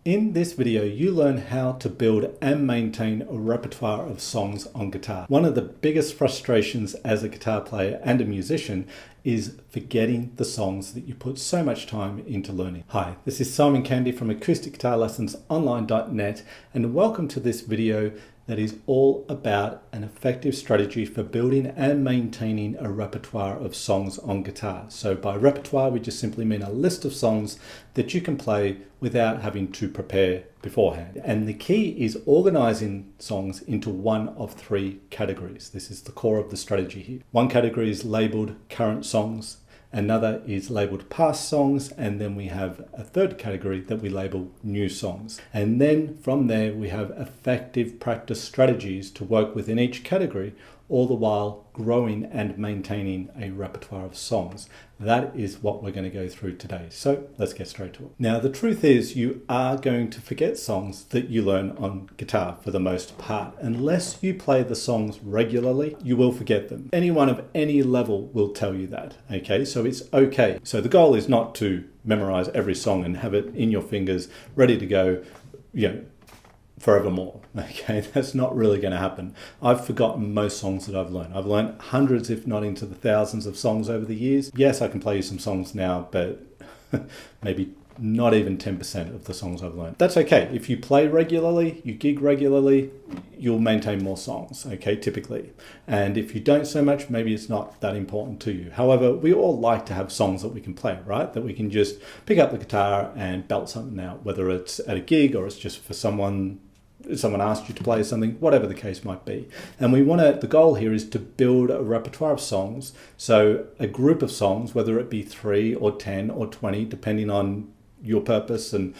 In this video, you learn how to build and maintain a repertoire of songs on guitar. One of the biggest frustrations as a guitar player and a musician is forgetting the songs that you put so much time into learning. Hi, this is Simon Candy from AcousticGuitarLessonsOnline.net, and welcome to this video that is all about an effective strategy for building and maintaining a repertoire of songs on guitar. So by repertoire, we just simply mean a list of songs that you can play without having to prepare beforehand. And the key is organizing songs into one of three categories. This is the core of the strategy here. One category is labeled current songs. Another is labeled past songs, and then we have a third category that we label new songs. And then from there we have effective practice strategies to work within each category, all the while growing and maintaining a repertoire of songs. That is what we're going to go through today. So let's get straight to it. Now, the truth is you are going to forget songs that you learn on guitar for the most part. Unless you play the songs regularly, you will forget them. Anyone of any level will tell you that, okay? So it's okay. So the goal is not to memorize every song and have it in your fingers, ready to go, forevermore. Okay, that's not really going to happen. I've forgotten most songs that I've learned. I've learned hundreds, if not into the thousands of songs over the years. Yes, I can play you some songs now, but maybe not even 10% of the songs I've learned. That's okay. If you play regularly, you gig regularly, you'll maintain more songs, okay, typically. And if you don't so much, maybe it's not that important to you. However, we all like to have songs that we can play, right? That we can just pick up the guitar and belt something out, whether it's at a gig or it's just for someone asked you to play something, whatever the case might be. And the goal here is to build a repertoire of songs. So a group of songs, whether it be 3 or 10 or 20, depending on your purpose and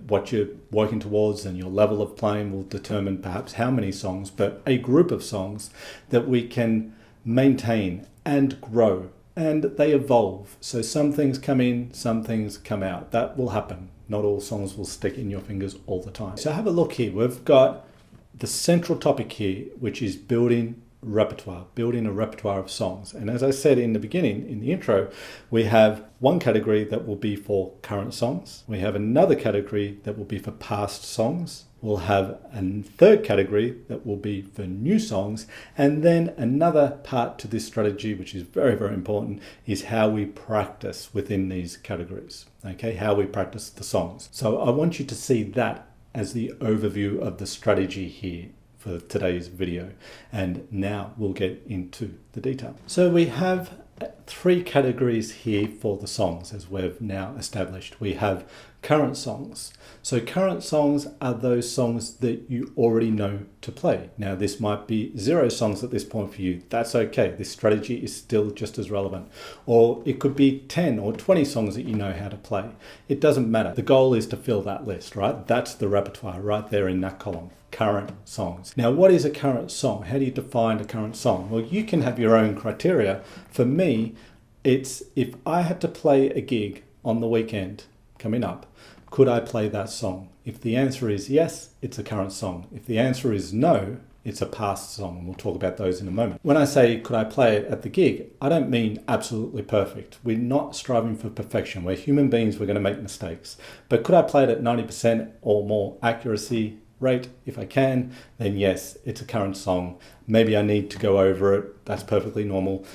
what you're working towards, and your level of playing will determine perhaps how many songs, but a group of songs that we can maintain and grow, and they evolve. So some things come in, some things come out. That will happen. Not all songs will stick in your fingers all the time. So have a look here. We've got the central topic here, which is building repertoire, building a repertoire of songs. And as I said in the beginning, in the intro, we have one category that will be for current songs. We have another category that will be for past songs. We'll have a third category that will be for new songs. And then another part to this strategy, which is very, very important, is how we practice within these categories. Okay, how we practice the songs. So I want you to see that as the overview of the strategy here for today's video. And now we'll get into the detail. So we have three categories here for the songs, as we've now established. We have current songs. So current songs are those songs that you already know to play. Now, this might be 0 songs at this point for you. That's okay. This strategy is still just as relevant. Or it could be 10 or 20 songs that you know how to play. It doesn't matter. The goal is to fill that list, right? That's the repertoire right there in that column. Current songs. Now, what is a current song? How do you define a current song? Well, you can have your own criteria. For me, it's if I had to play a gig on the weekend coming up, could I play that song? If the answer is yes, it's a current song. If the answer is no, it's a past song, and we'll talk about those in a moment. When I say could I play it at the gig, I don't mean absolutely perfect. We're not striving for perfection. We're human beings, we're going to make mistakes. But could I play it at 90% or more accuracy rate? If I can, then yes, it's a current song. Maybe I need to go over it. That's perfectly normal.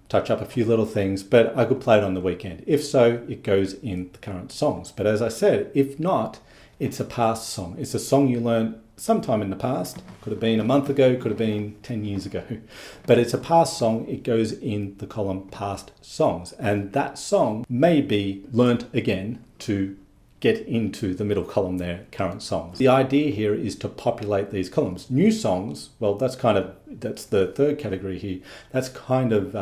Touch up a few little things, but I could play it on the weekend. If so, it goes in the current songs. But as I said, if not, it's a past song. It's a song you learned sometime in the past. Could have been a month ago, could have been 10 years ago. But it's a past song. It goes in the column past songs. And that song may be learnt again to get into the middle column there, current songs. The idea here is to populate these columns. New songs, well, that's the third category here. That's kind of,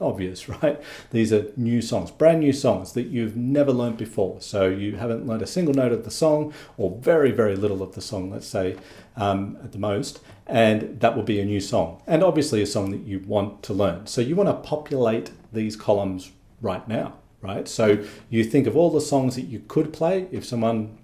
obvious, right? These are new songs, brand new songs that you've never learned before. So you haven't learned a single note of the song, or very, very little of the song, let's say, at the most. And that will be a new song. And obviously a song that you want to learn. So you want to populate these columns right now. Right, so you think of all the songs that you could play if someone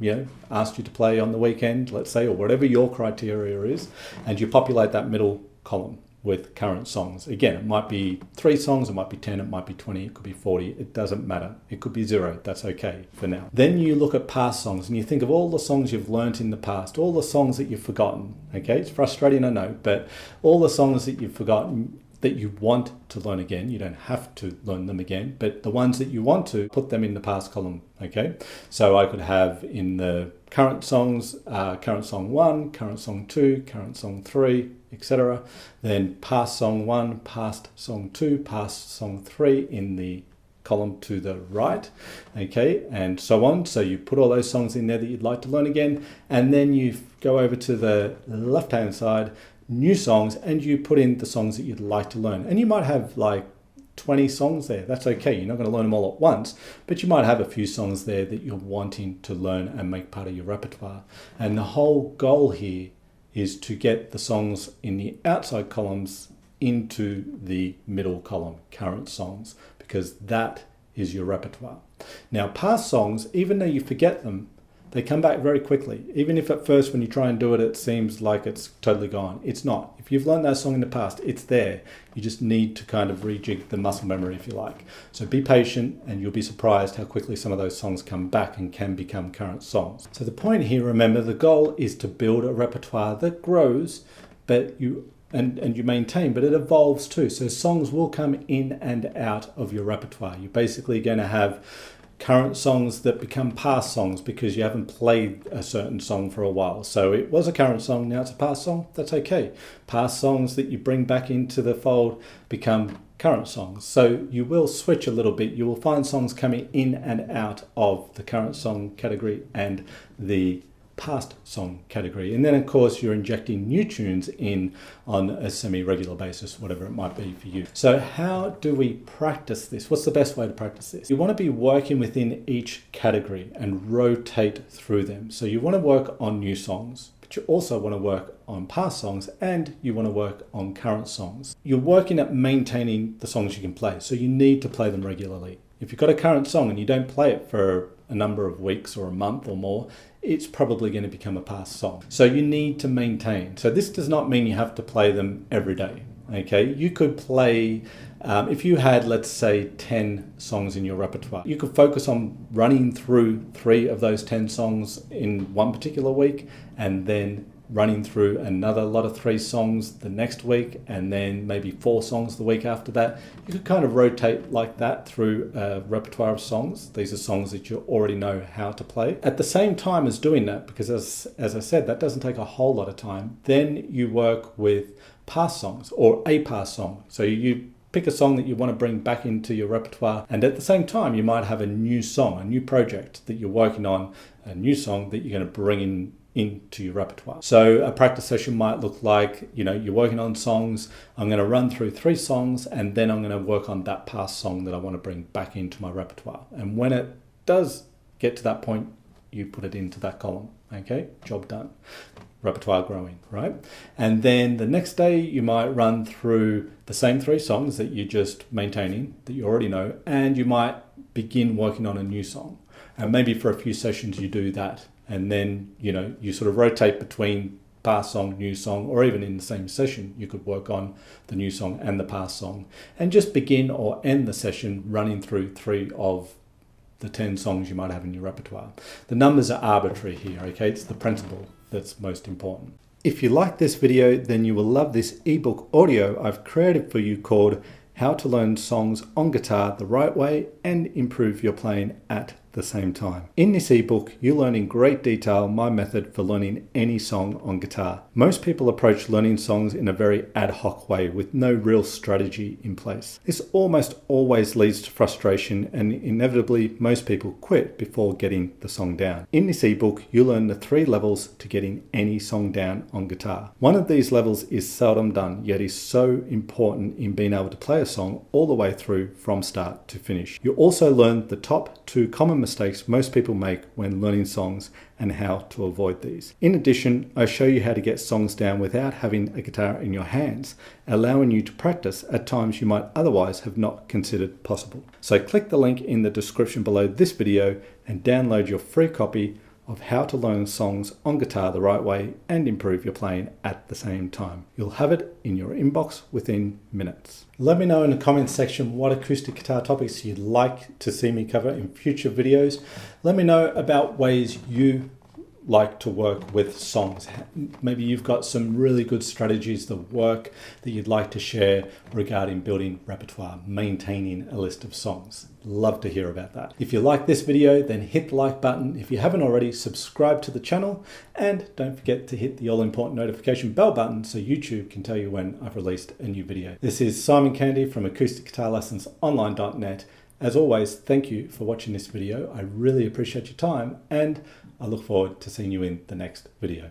asked you to play on the weekend, let's say, or whatever your criteria is, and you populate that middle column. with current songs. Again, it might be 3 songs, it might be 10, it might be 20, it could be 40, it doesn't matter. It could be 0, that's okay for now. Then you look at past songs and you think of all the songs you've learnt in the past, all the songs that you've forgotten, okay? It's frustrating, I know, but all the songs that you've forgotten that you want to learn again, you don't have to learn them again, but the ones that you want to, put them in the past column, okay? So I could have in the current songs, current song 1, current song 2, current song 3, etc. Then past song 1, past song 2, past song 3 in the column to the right, okay, and so on. So you put all those songs in there that you'd like to learn again, and then you go over to the left-hand side, new songs, and you put in the songs that you'd like to learn. And you might have like 20 songs there. That's okay. You're not going to learn them all at once, but you might have a few songs there that you're wanting to learn and make part of your repertoire. And the whole goal here is to get the songs in the outside columns into the middle column, current songs, because that is your repertoire. Now, past songs, even though you forget them, they come back very quickly. Even if at first when you try and do it, it seems like it's totally gone. It's not. If you've learned that song in the past, it's there. You just need to kind of rejig the muscle memory, if you like. So be patient and you'll be surprised how quickly some of those songs come back and can become current songs. So the point here, remember, the goal is to build a repertoire that grows, but you maintain, but it evolves too. So songs will come in and out of your repertoire. You're basically going to have current songs that become past songs because you haven't played a certain song for a while. So it was a current song, now it's a past song, that's okay. Past songs that you bring back into the fold become current songs. So you will switch a little bit. You will find songs coming in and out of the current song category and the past song category. And then of course you're injecting new tunes in on a semi-regular basis, whatever it might be for you. So how do we practice this? What's the best way to practice this? You want to be working within each category and rotate through them. So you want to work on new songs, but you also want to work on past songs and you want to work on current songs. You're working at maintaining the songs you can play, so you need to play them regularly. If you've got a current song and you don't play it for a number of weeks or a month or more, it's probably going to become a past song. So you need to maintain. So this does not mean you have to play them every day. Okay, you could play, if you had, let's say, 10 songs in your repertoire, you could focus on running through 3 of those 10 songs in one particular week, and then running through another lot of 3 songs the next week, and then maybe 4 songs the week after that. You could kind of rotate like that through a repertoire of songs. These are songs that you already know how to play. At the same time as doing that, because as I said, that doesn't take a whole lot of time, then you work with past songs or a past song. So you pick a song that you want to bring back into your repertoire, and at the same time you might have a new song, a new project that you're working on, a new song that you're going to bring into your repertoire. So a practice session might look like, you're working on songs. I'm going to run through 3 songs and then I'm going to work on that past song that I want to bring back into my repertoire. And when it does get to that point, you put it into that column. Okay, job done. Repertoire growing, right? And then the next day you might run through the same 3 songs that you're just maintaining, that you already know, and you might begin working on a new song. And maybe for a few sessions you do that. And then, you sort of rotate between past song, new song, or even in the same session, you could work on the new song and the past song and just begin or end the session running through 3 of the 10 songs you might have in your repertoire. The numbers are arbitrary here, okay? It's the principle that's most important. If you like this video, then you will love this ebook audio I've created for you called How to Learn Songs on Guitar the Right Way and Improve Your Playing at the Same Time. In this ebook, you learn in great detail my method for learning any song on guitar. Most people approach learning songs in a very ad hoc way with no real strategy in place. This almost always leads to frustration, and inevitably most people quit before getting the song down. In this ebook, you learn the 3 levels to getting any song down on guitar. One of these levels is seldom done, yet is so important in being able to play a song all the way through from start to finish. You also learn the top 2 common mistakes most people make when learning songs and how to avoid these. In addition, I show you how to get songs down without having a guitar in your hands, allowing you to practice at times you might otherwise have not considered possible. So click the link in the description below this video and download your free copy of how to learn songs on guitar the right way and improve your playing at the same time. You'll have it in your inbox within minutes. Let me know in the comments section what acoustic guitar topics you'd like to see me cover in future videos. Let me know about ways you like to work with songs. Maybe you've got some really good strategies that work that you'd like to share regarding building repertoire, maintaining a list of songs. Love to hear about that. If you like this video, then hit the like button. If you haven't already, subscribe to the channel, and don't forget to hit the all-important notification bell button so YouTube can tell you when I've released a new video. This is Simon Candy from acousticguitarlessonsonline.net. As always, thank you for watching this video. I really appreciate your time, and I look forward to seeing you in the next video.